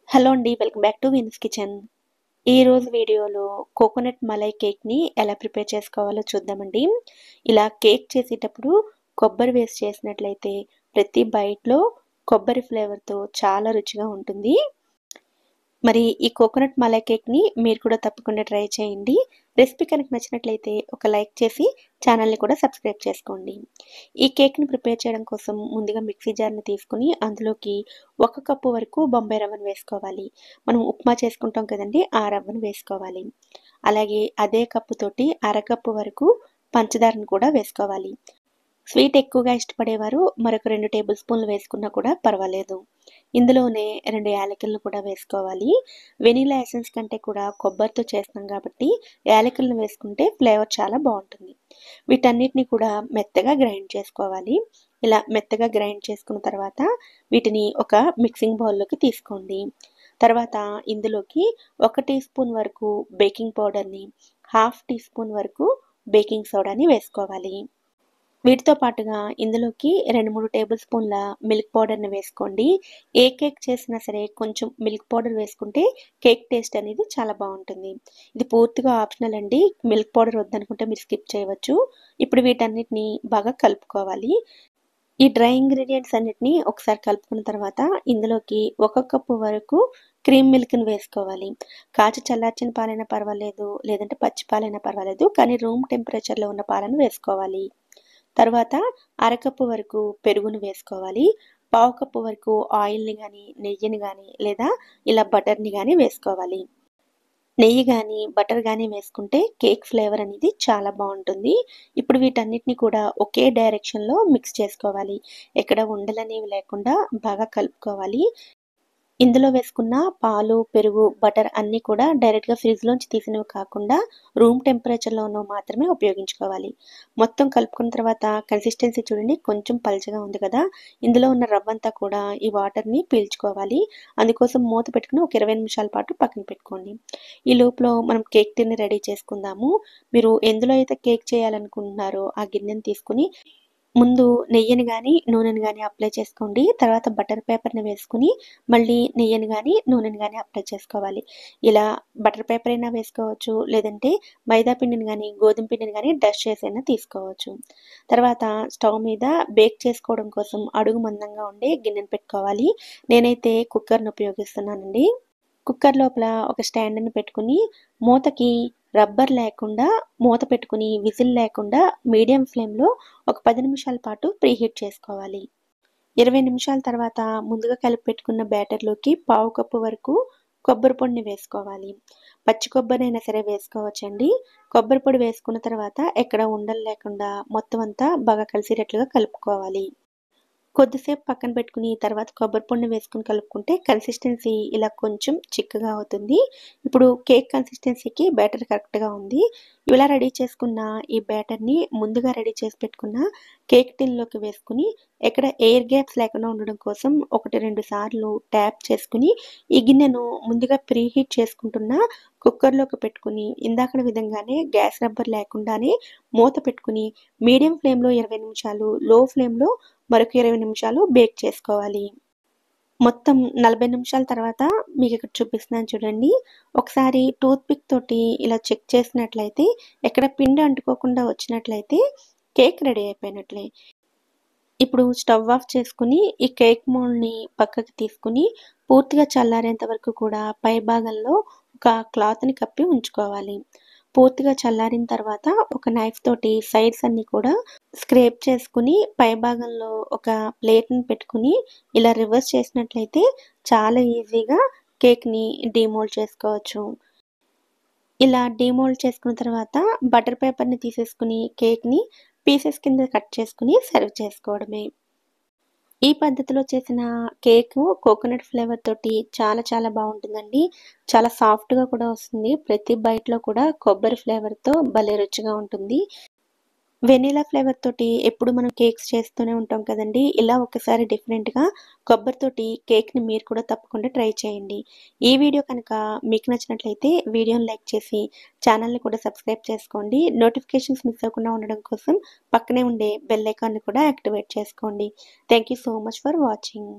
Hello అండి. Welcome back to Vini's kitchen. ఈరోజు వీడియోలో కోకోనట్ మలై కేక్‌ని ఎలా ప్రిపేర్ చేసుకోవాలో చూద్దామండి. ఇలా కేక్ చేసేటప్పుడు కొబ్బరి వేసి చేసినట్లయితే ప్రతి బైట్‌లో కొబ్బరి ఫ్లేవర్‌తో చాలా రుచిగా ఉంటుంది. మరి ఈ కోకోనట్ మలై కేక్‌ని మీరు కూడా తప్పకుండా ట్రై చేయండి. రెసిపీ కనుక నచ్చినట్లయితే ఒక లైక్ చేసి ఛానల్‌ని కూడా సబ్స్క్రైబ్ చేసుకోండి. ఈ కేక్‌ని ప్రిపేర్ చేయడం కోసం ముందుగా మిక్సీ జార్‌ని తీసుకొని అందులోకి 1 కప్పు వరకు బొంబాయి రవ్వను వేసుకోవాలి. మనం ఉప్మా చేసుకుంటాం కదండీ! ఆ రవ్వను వేసుకోవాలి. అలాగే అదే కప్పుతోటి అరకప్పు వరకు పంచదారను కూడా వేసుకోవాలి. స్వీట్ ఎక్కువగా ఇష్టపడేవారు మరొక 2 టేబుల్ స్పూన్లు వేసుకున్నా కూడా పర్వాలేదు. ఇందులోనే 2 యాలకులను కూడా వేసుకోవాలి. వెనిల్లా ఎసెన్స్ కంటే కూడా కొబ్బరితో చేస్తాం కాబట్టి యాలకులను వేసుకుంటే ఫ్లేవర్ చాలా బావుంటుంది. వీటన్నిటిని కూడా మెత్తగా గ్రైండ్ చేసుకోవాలి. ఇలా మెత్తగా గ్రైండ్ చేసుకున్న తర్వాత వీటిని ఒక మిక్సింగ్ బౌల్‌లోకి తీసుకోండి. తర్వాత ఇందులోకి 1 టీ స్పూన్ వరకు బేకింగ్ పౌడర్‌ని, హాఫ్ టీ స్పూన్ వరకు బేకింగ్ సోడాని వేసుకోవాలి. వీటితో పాటుగా ఇందులోకి 2, 3 టేబుల్ స్పూన్ల మిల్క్ పౌడర్‌ని వేసుకోండి. ఏ కేక్ చేసినా సరే కొంచెం మిల్క్ పౌడర్ వేసుకుంటే కేక్ టేస్ట్ అనేది చాలా బావుంటుంది. ఇది పూర్తిగా ఆప్షనల్ అండి. మిల్క్ పౌడర్ వద్దనుకుంటే మీరు స్కిప్ చేయవచ్చు. ఇప్పుడు వీటన్నిటిని బాగా కలుపుకోవాలి. ఈ డ్రై ఇంగ్రీడియెంట్స్ అన్నిటిని ఒకసారి కలుపుకున్న తర్వాత ఇందులోకి 1 కప్పు వరకు క్రీమ్ మిల్క్‌ని వేసుకోవాలి. కాచి చల్లార్చిన పాలైనా పర్వాలేదు, లేదంటే పచ్చి పాలైనా పర్వాలేదు. కానీ రూమ్ టెంపరేచర్‌లో ఉన్న పాలను వేసుకోవాలి. తర్వాత అరకప్పు వరకు పెరుగును వేసుకోవాలి. పావు కప్పు వరకు ఆయిల్‌ని గానీ, నెయ్యిని గానీ లేదా ఇలా బటర్‌ని గానీ వేసుకోవాలి. నెయ్యి గానీ, బటర్ గానీ వేసుకుంటే కేక్ ఫ్లేవర్ అనేది చాలా బావుంటుంది. ఇప్పుడు వీటన్నిటిని కూడా ఒకే డైరెక్షన్‌లో మిక్స్ చేసుకోవాలి. ఎక్కడ ఉండలనేవి లేకుండా బాగా కలుపుకోవాలి. ఇందులో వేసుకున్న పాలు, పెరుగు, బటర్ అన్నీ కూడా డైరెక్ట్‌గా ఫ్రిడ్జ్‌లోంచి తీసినవి కాకుండా రూమ్ టెంపరేచర్‌లో ఉన్నవి మాత్రమే ఉపయోగించుకోవాలి. మొత్తం కలుపుకున్న తర్వాత కన్సిస్టెన్సీ చూడండి కొంచెం పల్చగా ఉంది కదా! ఇందులో ఉన్న రవ్వంతా కూడా ఈ వాటర్‌ని పీల్చుకోవాలి. అందుకోసం మూత పెట్టుకొని ఒక 20 నిమిషాల పాటు పక్కన పెట్టుకోండి. ఈ లోపులో మనం కేక్ టిన్‌ని రెడీ చేసుకుందాము. మీరు ఎందులో అయితే కేక్ చేయాలనుకుంటున్నారో ఆ గిన్నెని తీసుకొని ముందు నెయ్యిని గానీ, నూనెని గానీ అప్లై చేసుకోండి. తర్వాత బటర్ పేపర్‌ని వేసుకొని, మళ్ళీ నెయ్యిని గానీ, నూనెని గానీ అప్లై చేసుకోవాలి. ఇలా బటర్ పేపర్ అయినా వేసుకోవచ్చు. లేదంటే మైదా పిండిని గానీ, గోధుమ పిండిని గానీ డస్ట్ చేసైనా తీసుకోవచ్చు. తర్వాత స్టవ్ మీద బేక్ చేసుకోవడం కోసం అడుగు మందంగా ఉండే గిన్నెను పెట్టుకోవాలి. నేనైతే కుక్కర్‌ని ఉపయోగిస్తున్నానండి. కుక్కర్ లోపల ఒక స్టాండ్‌ని పెట్టుకొని, మూతకి రబ్బర్ లేకుండా మూత పెట్టుకొని, విజిల్ లేకుండా మీడియం ఫ్లేమ్‌లో ఒక 10 నిమిషాల పాటు ప్రీహీట్ చేసుకోవాలి. 20 నిమిషాల తర్వాత ముందుగా కలిపి పెట్టుకున్న బ్యాటర్‌లోకి పావు కప్పు వరకు కొబ్బరి పొడిని వేసుకోవాలి. పచ్చి కొబ్బరినైనా సరే వేసుకోవచ్చండి. కొబ్బరి పొడి వేసుకున్న తర్వాత ఎక్కడ ఉండలు లేకుండా మొత్తం అంతా బాగా కలిసేటట్లుగా కలుపుకోవాలి. కొద్దిసేపు పక్కన పెట్టుకుని తర్వాత కొబ్బరి పొడిని వేసుకొని కలుపుకుంటే కన్సిస్టెన్సీ ఇలా కొంచెం చిక్కగా అవుతుంది. ఇప్పుడు కేక్ కన్సిస్టెన్సీకి బ్యాటర్ కరెక్ట్‌గా ఉంది. ఇలా రెడీ చేసుకున్న ఈ బ్యాటర్‌ని ముందుగా రెడీ చేసి పెట్టుకున్న కేక్ టిన్‌లోకి వేసుకొని ఎక్కడ ఎయిర్ గ్యాప్స్ లేకుండా ఉండడం కోసం 1, 2 సార్లు ట్యాప్ చేసుకొని ఈ గిన్నెను ముందుగా ప్రీహీట్ చేసుకుంటున్న కుక్కర్‌లోకి పెట్టుకొని ఇందాకడ విధంగానే గ్యాస్ రబ్బర్ లేకుండానే మూత పెట్టుకొని మీడియం ఫ్లేమ్‌లో 20 నిమిషాలు, లో ఫ్లేమ్‌లో మరొక 20 నిమిషాలు బేక్ చేసుకోవాలి. మొత్తం 40 నిమిషాల తర్వాత మీకిక్కడ చూపిస్తున్నాను చూడండి. ఒకసారి టూత్ పిక్ తోటి ఇలా చెక్ చేసినట్లయితే ఎక్కడ పిండి అంటుకోకుండా వచ్చినట్లయితే కేక్ రెడీ అయిపోయినట్లే. ఇప్పుడు స్టవ్ ఆఫ్ చేసుకొని ఈ కేక్ మౌల్డ్‌ని పక్కకి తీసుకొని పూర్తిగా చల్లారేంత వరకు కూడా పై భాగంలో ఒక క్లాత్‌ని కప్పి ఉంచుకోవాలి. పూర్తిగా చల్లారిన తర్వాత ఒక నైఫ్ తోటి సైడ్స్ అన్నీ కూడా స్క్రేప్ చేసుకొని పై భాగంలో ఒక ప్లేట్‌ని పెట్టుకొని ఇలా రివర్స్ చేసినట్లయితే చాలా ఈజీగా కేక్‌ని డీమోల్డ్ చేసుకోవచ్చు. ఇలా డీమోల్డ్ చేసుకున్న తర్వాత బటర్ పేపర్‌ని తీసేసుకొని కేక్‌ని పీసెస్ కింద కట్ చేసుకొని సర్వ్ చేసుకోవడమే. ఈ పద్ధతిలో చేసిన కేకు కోకోనట్ ఫ్లేవర్ తోటి చాలా చాలా బావుంటుందండి. చాలా సాఫ్ట్‌గా కూడా వస్తుంది. ప్రతి బైట్‌లో కూడా కొబ్బరి ఫ్లేవర్‌తో భలే రుచిగా ఉంటుంది. వెనిల్లా ఫ్లేవర్ తోటి ఎప్పుడు మనం కేక్స్ చేస్తూనే ఉంటాం కదండీ! ఇలా ఒకసారి డిఫరెంట్‌గా కొబ్బరితోటి కేక్‌ని మీరు కూడా తప్పకుండా ట్రై చేయండి. ఈ వీడియో కనుక మీకు నచ్చినట్లయితే వీడియోని లైక్ చేసి ఛానల్‌ని కూడా సబ్స్క్రైబ్ చేసుకోండి. నోటిఫికేషన్స్ మిస్ అవ్వకుండా ఉండడం కోసం పక్కనే ఉండే బెల్ ఐకాన్‌ని కూడా యాక్టివేట్ చేసుకోండి. Thank you so much for watching.